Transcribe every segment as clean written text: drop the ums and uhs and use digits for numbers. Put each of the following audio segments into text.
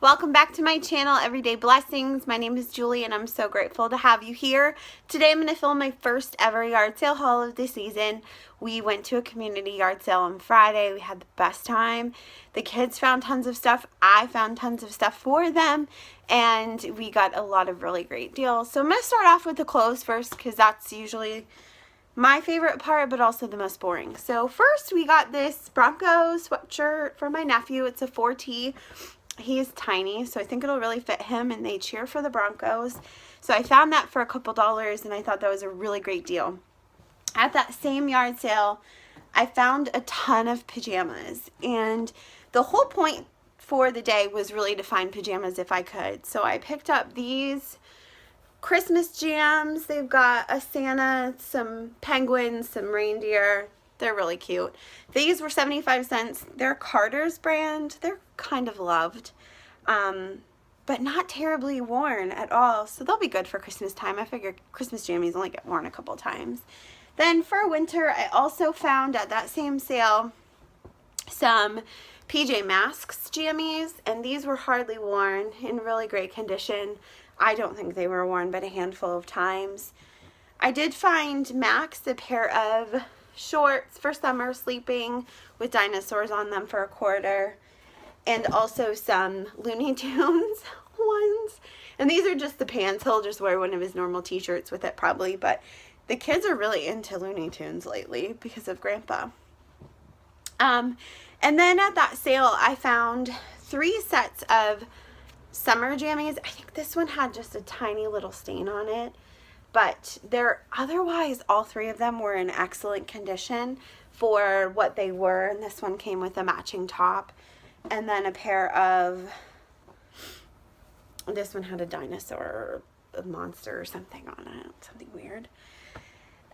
Welcome back to my channel, Everyday Blessings. My name is Julie and I'm so grateful to have you here. Today I'm going to film my first ever yard sale haul of the season. We went to a community yard sale on Friday. We had the best time. The kids found tons of stuff. I found tons of stuff for them and we got a lot of really great deals. So I'm going to start off with the clothes first because that's usually my favorite part, but also the most boring. So first we got this Broncos sweatshirt for my nephew. It's a 4T. He is tiny, so I think it'll really fit him, and they cheer for the Broncos. So I found that for a couple dollars, and I thought that was a really great deal. At that same yard sale, I found a ton of pajamas, and the whole point for the day was really to find pajamas if I could. So I picked up these Christmas jams. They've got a Santa, some penguins, some reindeer. They're really cute. These were 75 cents. They're Carter's brand. They're kind of loved, but not terribly worn at all. So they'll be good for Christmas time. I figure Christmas jammies only get worn a couple times. Then for winter, I also found at that same sale some PJ Masks jammies, and these were hardly worn, in really great condition. I don't think they were worn but a handful of times. I did find Max a pair of shorts for summer sleeping with dinosaurs on them for $1, and also some Looney Tunes ones. And these are just the pants. He'll just wear one of his normal t-shirts with it probably, but the kids are really into Looney Tunes lately because of Grandpa. And then at that sale I found 3 sets of summer jammies. I think this one had just a tiny little stain on it, but they're otherwise all 3 of them were in excellent condition for what they were. And this one came with a matching top, and then a pair of, this one had a dinosaur, a monster or something on it, something weird.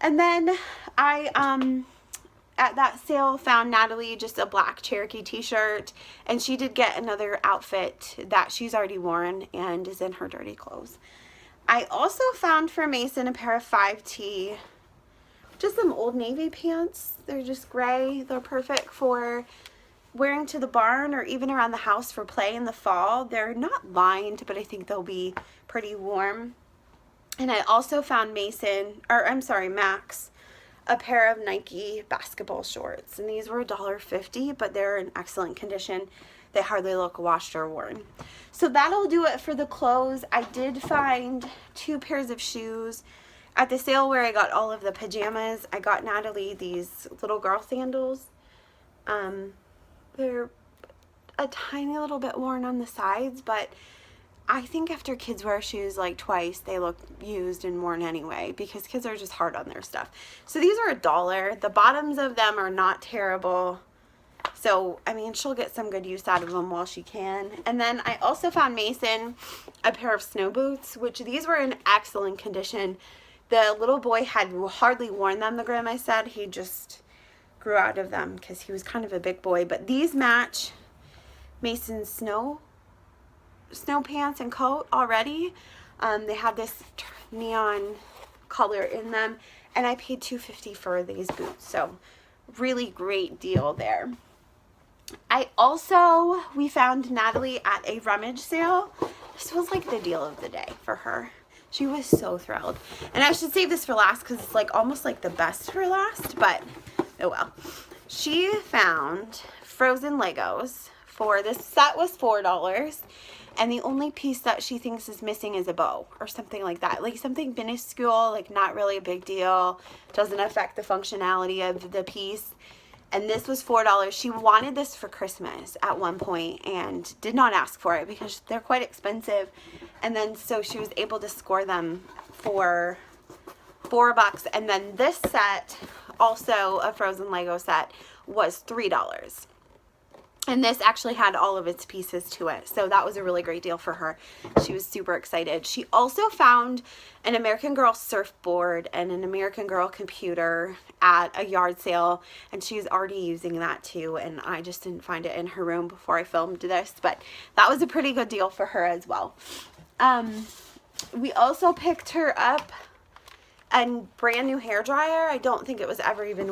And then I at that sale found Natalie just a black Cherokee t-shirt, and she did get another outfit that she's already worn and is in her dirty clothes. I also found for Mason a pair of 5T, just some Old Navy pants. They're just gray. They're perfect for wearing to the barn or even around the house for play in the fall. They're not lined, but I think they'll be pretty warm. And I also found Max, a pair of Nike basketball shorts. And these were $1.50, but they're in excellent condition. They hardly look washed or worn. So that'll do it for the clothes. I did find 2 pairs of shoes at the sale where I got all of the pajamas. I got Natalie these little girl sandals. They're a tiny little bit worn on the sides, but I think after kids wear shoes like twice, they look used and worn anyway because kids are just hard on their stuff. So these are $1. The bottoms of them are not terrible. So, I mean, she'll get some good use out of them while she can. And then I also found Mason a pair of snow boots, which these were in excellent condition. The little boy had hardly worn them, the grandma said. He just grew out of them because he was kind of a big boy. But these match Mason's snow pants and coat already. They have this neon color in them, and I paid $2.50 for these boots. So, really great deal there. We found Natalie at a rummage sale. This was like the deal of the day for her. She was so thrilled. And I should save this for last because it's like almost like the best for last, but oh well. She found frozen Legos for, this set was $4, and the only piece that she thinks is missing is a bow or something like that. Like something minuscule, like not really a big deal, doesn't affect the functionality of the piece. And this was $4. She wanted this for Christmas at one point and did not ask for it because they're quite expensive. And then so she was able to score them for $4. And then this set, also a frozen Lego set, was $3. And this actually had all of its pieces to it. So that was a really great deal for her. She was super excited. She also found an American Girl surfboard and an American Girl computer at a yard sale. And she's already using that too. And I just didn't find it in her room before I filmed this. But that was a pretty good deal for her as well. We also picked her up and brand new hair dryer. I don't think it was ever even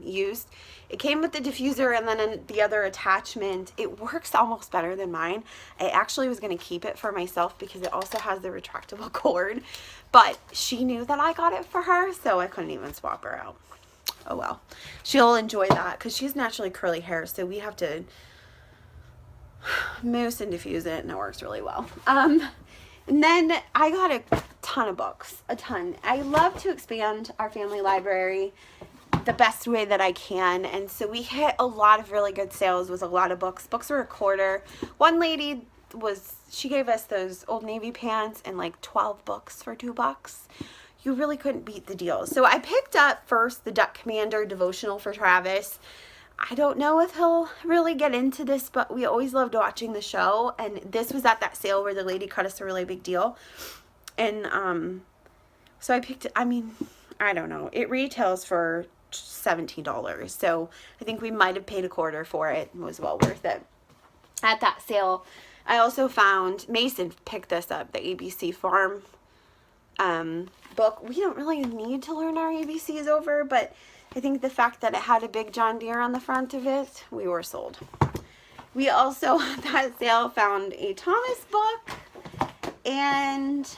used. It came with the diffuser and then the other attachment. It works almost better than mine. I actually was going to keep it for myself because it also has the retractable cord, but she knew that I got it for her, so I couldn't even swap her out. Oh well, she'll enjoy that because she's naturally curly hair, so we have to mousse and diffuse it, and it works really well. And then I got a ton of books, a ton. I love to expand our family library the best way that I can, and so we hit a lot of really good sales with a lot of books. Books were $1. One lady she gave us those Old Navy pants and like 12 books for $2. You really couldn't beat the deal. So I picked up first the Duck Commander devotional for Travis. I don't know if he'll really get into this, but we always loved watching the show, and this was at that sale where the lady cut us a really big deal. And so I picked it. I mean, I don't know, it retails for $17, so I think we might have paid $1 for it. It was well worth it at that sale. I also found, Mason picked this up, the ABC Farm book. We don't really need to learn our ABCs over, but I think the fact that it had a big John Deere on the front of it, we were sold. We also, at that sale, found a Thomas book and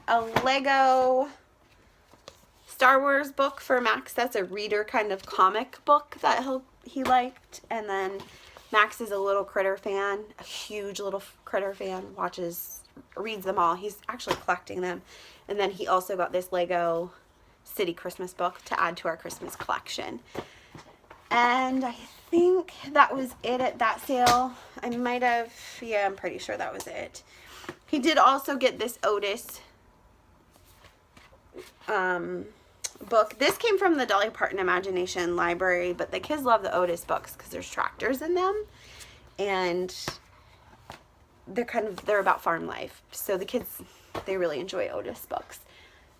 a Lego Star Wars book for Max. That's a reader kind of comic book that he liked. And then Max is a little critter fan, a huge little critter fan, reads them all. He's actually collecting them. And then he also got this Lego City Christmas book to add to our Christmas collection. And I think that was it at that sale. I'm pretty sure that was it. He did also get this Otis book. This came from the Dolly Parton Imagination Library, but the kids love the Otis books because there's tractors in them, and they're about farm life. So the kids, they really enjoy Otis books.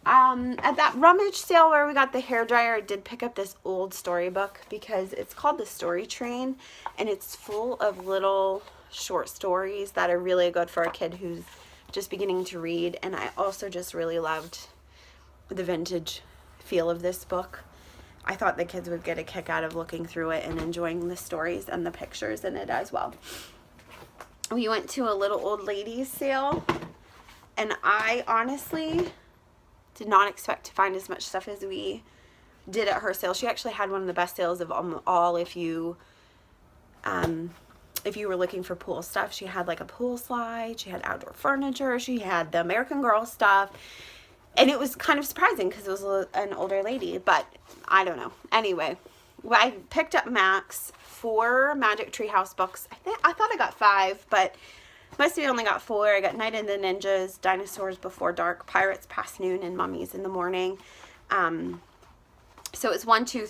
At that rummage sale where we got the hairdryer, I did pick up this old storybook because it's called The Story Train, and it's full of little short stories that are really good for a kid who's just beginning to read. And I also just really loved the vintage feel of this book. I thought the kids would get a kick out of looking through it and enjoying the stories and the pictures in it as well. We went to a little old ladies sale, and I honestly did not expect to find as much stuff as we did at her sale. She actually had one of the best sales of all. If you were looking for pool stuff, she had like a pool slide, she had outdoor furniture, she had the American Girl stuff, and it was kind of surprising because it was an older lady, but I don't know. Anyway, I picked up Max 4 Magic Treehouse books. I thought I got 5, but must have only got 4. I got Night of the Ninjas, Dinosaurs Before Dark, Pirates Past Noon, and Mummies in the Morning. So it's 1, 2,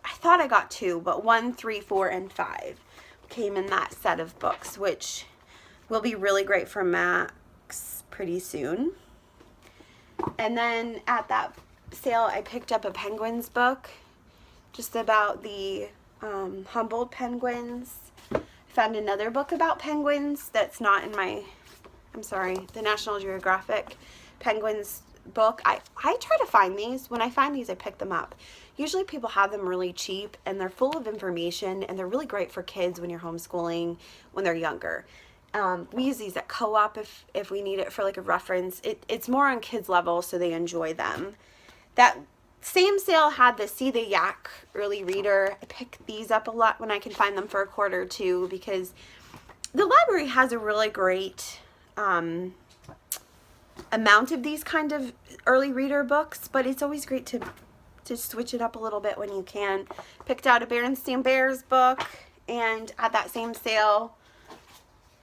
I thought I got 2, but 1, 3, 4, and 5 came in that set of books, which will be really great for Max pretty soon. And then at that sale, I picked up a Penguins book, just about the Humboldt penguins. I found another book about penguins that's not in the National Geographic Penguins book. I try to find these. When I find these, I pick them up. Usually people have them really cheap, and they're full of information, and they're really great for kids when you're homeschooling when they're younger. We use these at co-op if we need it for like a reference. It's more on kids level, so they enjoy them. That same sale had the See the Yak early reader. I pick these up a lot when I can find them for $1 too, because the library has a really great amount of these kind of early reader books, but it's always great to switch it up a little bit when you can. Picked out a Berenstain Bears book, and at that same sale,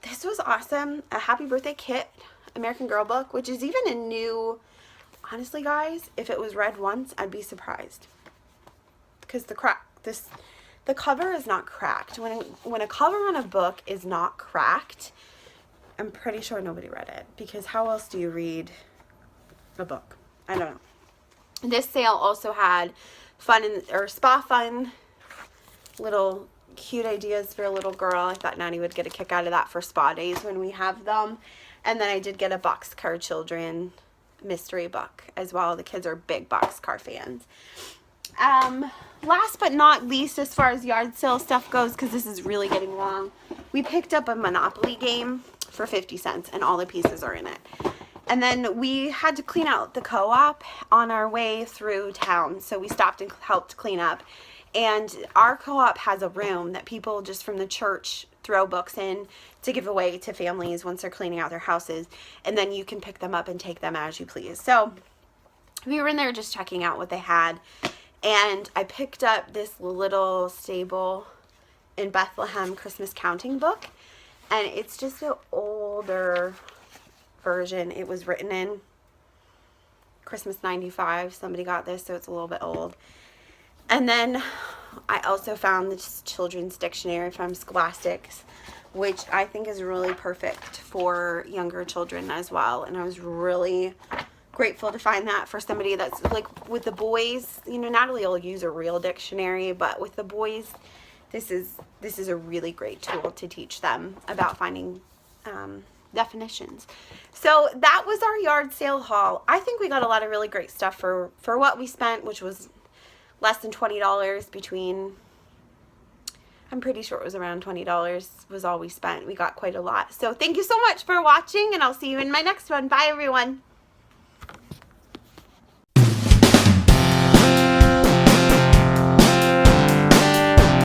this was awesome, a Happy Birthday Kit American Girl book, which is even a new, honestly guys, if it was read once, I'd be surprised, because the cover is not cracked. When a cover on a book is not cracked, I'm pretty sure nobody read it, because how else do you read a book? I don't know. This sale also had spa fun, little cute ideas for a little girl. I thought Natty would get a kick out of that for spa days when we have them. And then I did get a Boxcar Children mystery book as well. The kids are big boxcar fans. Last but not least, as far as yard sale stuff goes, because this is really getting long, we picked up a Monopoly game for 50 cents and all the pieces are in it. And then we had to clean out the co-op on our way through town, so we stopped and helped clean up. And our co-op has a room that people just from the church throw books in to give away to families once they're cleaning out their houses, and then you can pick them up and take them as you please. So we were in there just checking out what they had, and I picked up this Little Stable in Bethlehem Christmas counting book, and it's just an older version. It was written in Christmas 95. Somebody got this, so it's a little bit old. And then I also found this children's dictionary from Scholastics, which I think is really perfect for younger children as well. And I was really grateful to find that for somebody that's like with the boys. You know, Natalie will use a real dictionary, but with the boys, this is a really great tool to teach them about finding definitions. So that was our yard sale haul. I think we got a lot of really great stuff for what we spent, which was less than $20 between, I'm pretty sure it was around $20 was all we spent. We got quite a lot. So thank you so much for watching, and I'll see you in my next one. Bye, everyone.